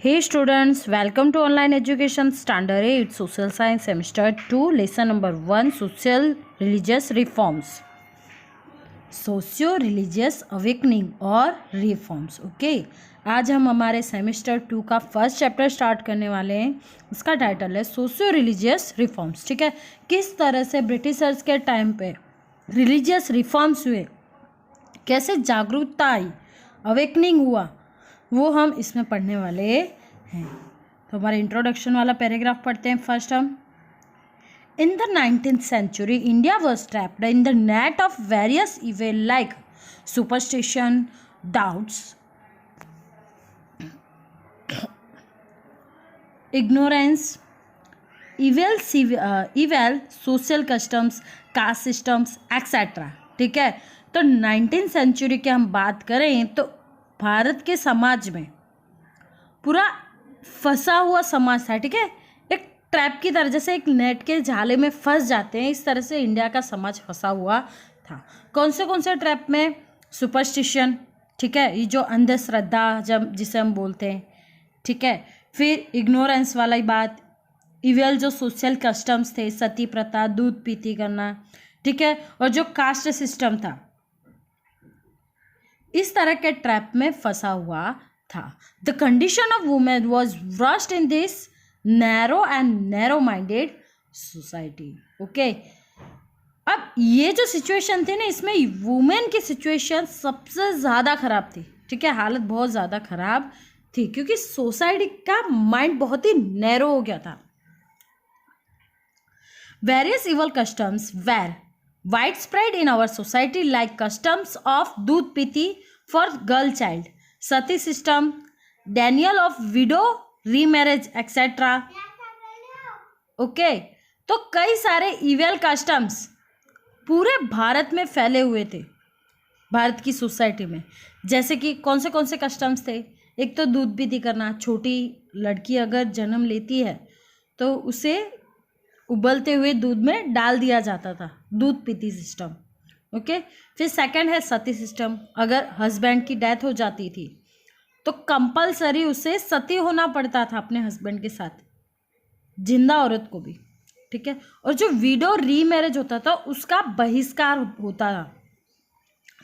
Hey students, welcome to online education standard 8 social science semester 2 lesson number 1 social religious reforms. Socio religious awakening और reforms. Okay, आज हम हमारे semester 2 का first chapter start करने वाले हैं। उसका टाइटल है सोशियो रिलीजियस रिफॉर्म्स। ठीक है, किस तरह से ब्रिटिशर्स के टाइम पे रिलीजियस रिफॉर्म्स हुए, कैसे जागरूकता आई, अवेकनिंग हुआ, वो हम इसमें पढ़ने वाले हैं। तो हमारा इंट्रोडक्शन वाला पैराग्राफ पढ़ते हैं फर्स्ट हम। In the 19th century, India was trapped in the net of various evils like superstition, doubts, ignorance, evil social customs, caste systems, etc. ठीक है, तो 19th सेंचुरी की हम बात करें तो भारत के समाज में पूरा फंसा हुआ समाज था। ठीक है, एक ट्रैप की तरह, जैसे एक नेट के जाले में फंस जाते हैं, इस तरह से इंडिया का समाज फंसा हुआ था। कौन से ट्रैप में? सुपरस्टिशन, ठीक है, ये जो अंधश्रद्धा जब जिसे हम बोलते हैं, ठीक है। फिर इग्नोरेंस वाला ही बात, इविल जो सोशल कस्टम्स थे, सती प्रथा, दूध पीती करना, ठीक है, और जो कास्ट सिस्टम था, इस तरह के ट्रैप में फंसा हुआ था। The condition of women was worst in this narrow minded society. Okay, अब ये जो सिचुएशन थी ना, इसमें वुमेन की सिचुएशन सबसे ज़्यादा खराब थी। ठीक है, हालत बहुत ज़्यादा खराब थी क्योंकि सोसाइटी का माइंड बहुत ही नैरो हो गया था। Various evil customs were wide spread in our society like customs of दूध पीती for girl child, sati system, denial of widow, remarriage etcetera. Okay, तो कई सारे इविल कस्टम्स पूरे भारत में फैले हुए थे, भारत की सोसाइटी में। जैसे कि कौन से कस्टम्स थे? एक तो दूध पीती करना, छोटी लड़की अगर जन्म लेती है तो उसे उबलते हुए दूध में डाल दिया जाता था, दूध पीती सिस्टम। ओके, फिर सेकंड है सती सिस्टम, अगर हस्बैंड की डेथ हो जाती थी तो कंपलसरी उसे सती होना पड़ता था अपने हस्बैंड के साथ, जिंदा औरत को भी। ठीक है, और जो विडो रीमैरेज होता था उसका बहिष्कार होता था,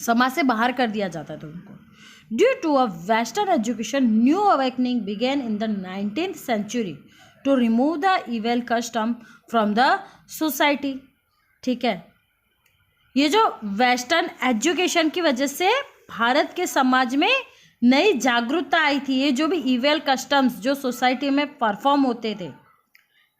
समाज से बाहर कर दिया जाता था उनको। Due to a western education, new awakening began in the 19th century to remove the evil custom from the society. ठीक है, ये जो वेस्टर्न एजुकेशन की वजह से भारत के समाज में नई जागरूकता आई थी, ये जो भी इविल कस्टम्स जो सोसाइटी में परफॉर्म होते थे,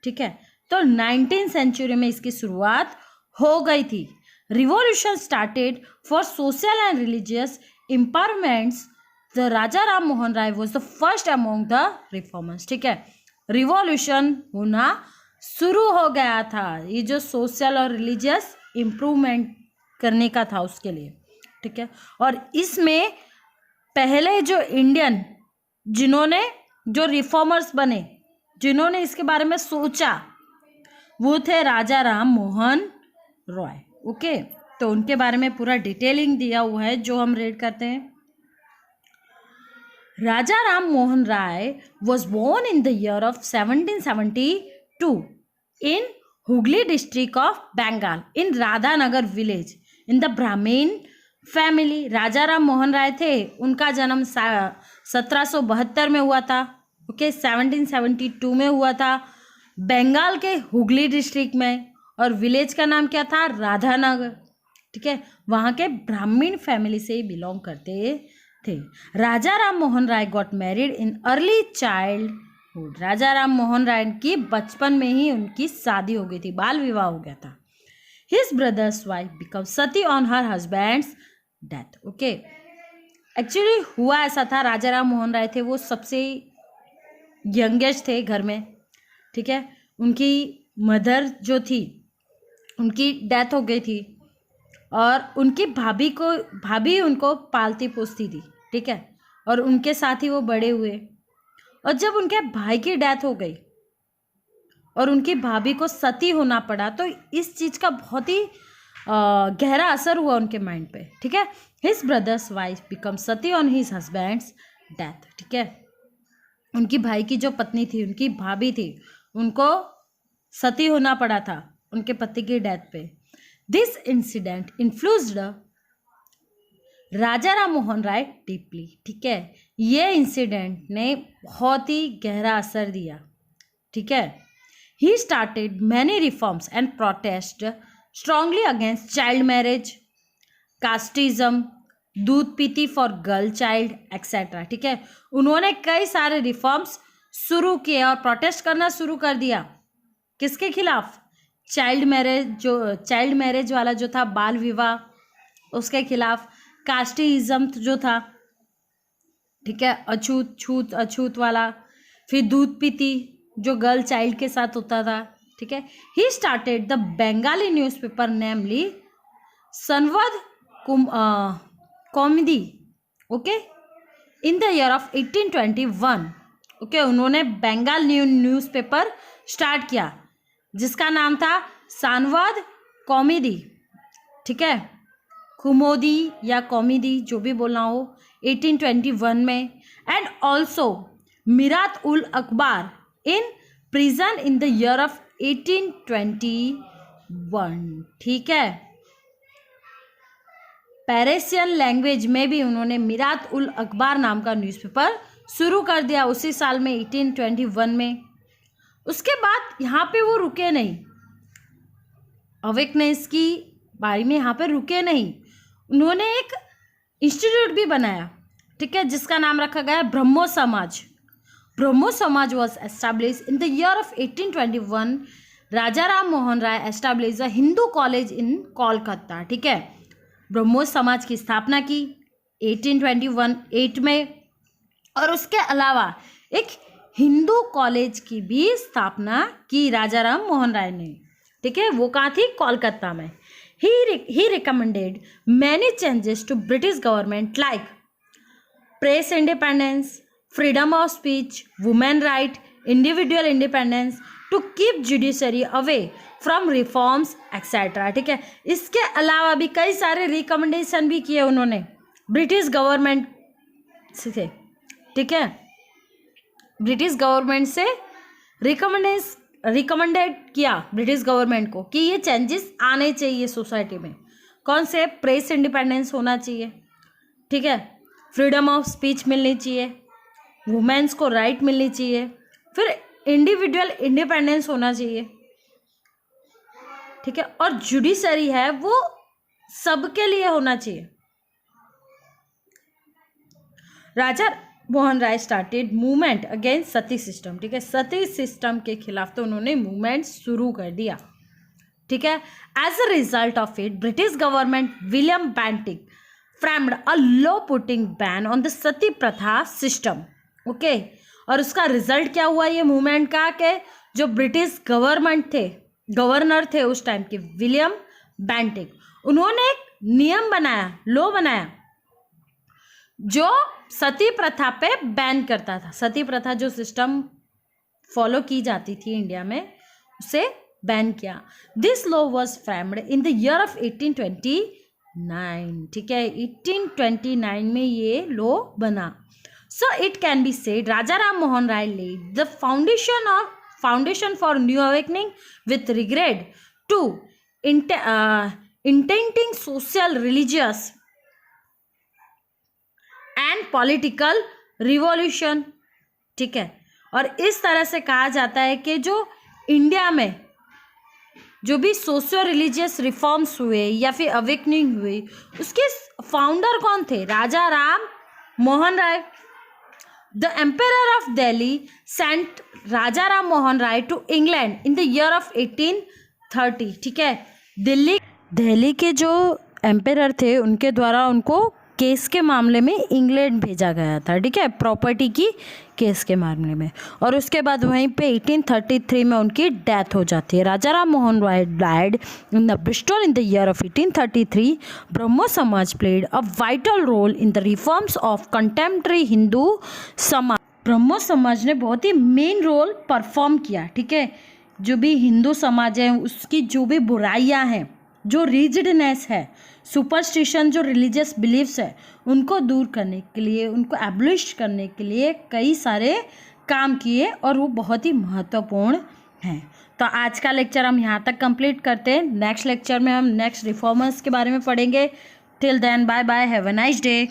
ठीक है, तो 19th सेंचुरी में इसकी शुरुआत हो गई थी। Revolution started for social and religious empowerments. The Raja Ram Mohan Roy was the first among the reformers. ठीक है, रिवॉल्यूशन होना शुरू हो गया था, ये जो सोशल और रिलीजियस इम्प्रूवमेंट करने का था उसके लिए। ठीक है, और इसमें पहले जो इंडियन जिन्होंने जो रिफॉर्मर्स बने, जिन्होंने इसके बारे में सोचा, वो थे राजा राम मोहन रॉय। ओके, तो उनके बारे में पूरा डिटेलिंग दिया हुआ है जो हम रीड करते हैं। Raja Ram Mohan Roy was born in the year of 1772 in Hooghly district of Bengal in Radhanagar village in the Brahmin family. Raja Ram Mohan Roy थे, उनका जन्म 1772 में हुआ था। ओके, 1772 में हुआ था, बंगाल के हुगली डिस्ट्रिक्ट में, और विलेज का नाम क्या था? राधानगर। ठीक है, वहाँ के ब्राह्मीण फैमिली से बिलोंग करते थे। Raja Ram Mohan Roy got married in early childhood. Raja Ram Mohan Roy की बचपन में ही उनकी शादी हो गई थी, बाल विवाह हो गया था। His brother's wife became sati on her husband's death. Okay, actually हुआ ऐसा था, राजा राम मोहन राय थे वो सबसे यंगेस्ट थे घर में। ठीक है, उनकी मदर जो थी उनकी डेथ हो गई थी, और उनकी भाभी उनको पालती पोसती थी। ठीक है, और उनके साथ ही वो बड़े हुए, और जब उनके भाई की डेथ हो गई और उनकी भाभी को सती होना पड़ा, तो इस चीज़ का बहुत ही गहरा असर हुआ उनके माइंड पे। ठीक है, his brother's wife become sati on his husband's death. ठीक है, उनकी भाई की जो पत्नी थी, उनकी भाभी थी, उनको सती होना पड़ा था उनके पति की डेथ पे। This incident influenced Raja Ram Mohan Roy deeply. ठीक है, ये इंसिडेंट ने बहुत ही गहरा असर दिया। ठीक है, he started many reforms and protest strongly against child marriage, casteism, दूध पीती फॉर गर्ल चाइल्ड एक्सेट्रा। ठीक है, उन्होंने कई सारे रिफॉर्म्स शुरू किए और प्रोटेस्ट करना शुरू कर दिया। किसके खिलाफ? चाइल्ड मैरिज वाला जो था, बाल विवाह, उसके खिलाफ। कास्टिज्म जो था, ठीक है, अछूत वाला। फिर दूध पीती जो गर्ल चाइल्ड के साथ होता था। ठीक है, he started the Bengali newspaper namely Sambad Kaumudi, okay, in the year of 1821। Okay, उन्होंने बंगाल न्यूज़पेपर स्टार्ट किया जिसका नाम था संवाद कौमुदी। ठीक है, कुमोदी या कौमुदी, जो भी बोलना हो, 1821 में। एंड ऑल्सो मिरात उल अखबार in prison in the year of 1821। ठीक है, पेरिसियन लैंग्वेज में भी उन्होंने मिरात उल अखबार नाम का न्यूज़पेपर शुरू कर दिया उसी साल में, 1821 में। उसके बाद यहाँ पे वो रुके नहीं, अवेकनेस की बारी में यहाँ पे रुके नहीं, उन्होंने एक इंस्टीट्यूट भी बनाया। ठीक है, जिसका नाम रखा गया ब्रह्मो Samaj. Brahmo Samaj was establish in the year of 1821। Raja Ram Mohan Roy establish a Hindu college in Kolkata. ठीक है, ब्रह्मो समाज की स्थापना की 1821 में, और उसके अलावा एक हिंदू कॉलेज की भी स्थापना की राजा राम मोहन राय ने। ठीक है, वो कहाँ थी? कोलकाता में। He recommended many changes to British government like press independence, freedom of speech, women right, individual independence, to keep judiciary away from reforms etc. ठीक है, इसके अलावा भी कई सारे रिकमेंडेशन भी किए उन्होंने ब्रिटिश गवर्नमेंट से। ठीक है, ब्रिटिश गवर्नमेंट से रिकमेंडेड किया ब्रिटिश गवर्नमेंट को कि ये चेंजेस आने चाहिए सोसाइटी में। कौन से? प्रेस इंडिपेंडेंस होना चाहिए। ठीक है, फ्रीडम ऑफ स्पीच मिलनी चाहिए, वुमेन्स को राइट मिलनी चाहिए, फिर इंडिविजुअल इंडिपेंडेंस होना चाहिए। ठीक है, और जुडिशरी है वो सबके लिए होना चाहिए। Raja Mohan Roy started movement against सती सिस्टम। ठीक है, सती सिस्टम के खिलाफ तो उन्होंने मूवमेंट शुरू कर दिया। ठीक है, as a result of it British government William Bentinck framed a law putting ban on the sati pratha system. Okay, और उसका रिजल्ट क्या हुआ ये मूवमेंट का? कि जो ब्रिटिश गवर्नर थे उस टाइम के, विलियम बेंटिक, उन्होंने एक नियम बनाया, लॉ बनाया, जो सती प्रथा पे बैन करता था। सती प्रथा जो सिस्टम फॉलो की जाती थी इंडिया में, उसे बैन किया। This law was framed in the year of 1829। ठीक है, 1829 में ये लॉ बना। So it can be said Raja Ram Mohan Roy laid the foundation for new awakening with regard to intending social, religious and political revolution. ठीक है, और इस तरह से कहा जाता है कि जो इंडिया में जो भी सोशियो रिलीजियस रिफॉर्म्स हुए या फिर अवेकनिंग हुई, उसके फाउंडर कौन थे? Raja Ram Mohan Roy. The emperor of Delhi sent Raja Ram Mohan Roy to England in the year of 1830। ठीक है, दिल्ली के जो एम्पेरर थे उनके द्वारा उनको केस के मामले में इंग्लैंड भेजा गया था। ठीक है, प्रॉपर्टी की केस के मामले में, और उसके बाद वहीं पे 1833 में उनकी डेथ हो जाती है। Raja Ram Mohan Roy died in the Bristol in the year of 1833। Brahmo Samaj played a vital role in the reforms of contemporary Hindu samaj. Brahmo समाज ने बहुत ही मेन रोल परफॉर्म किया। ठीक है, जो भी हिंदू समाज है उसकी जो भी बुराइयां हैं, जो रिजिडनेस है, सुपरस्टिशन, जो रिलीजियस बिलीव्स है, उनको दूर करने के लिए, उनको एब्लिश करने के लिए कई सारे काम किए और वो बहुत ही महत्वपूर्ण हैं। तो आज का लेक्चर हम यहाँ तक कंप्लीट करते हैं। नेक्स्ट लेक्चर में हम नेक्स्ट रिफॉर्मर्स के बारे में पढ़ेंगे। Till then bye bye, have a nice day.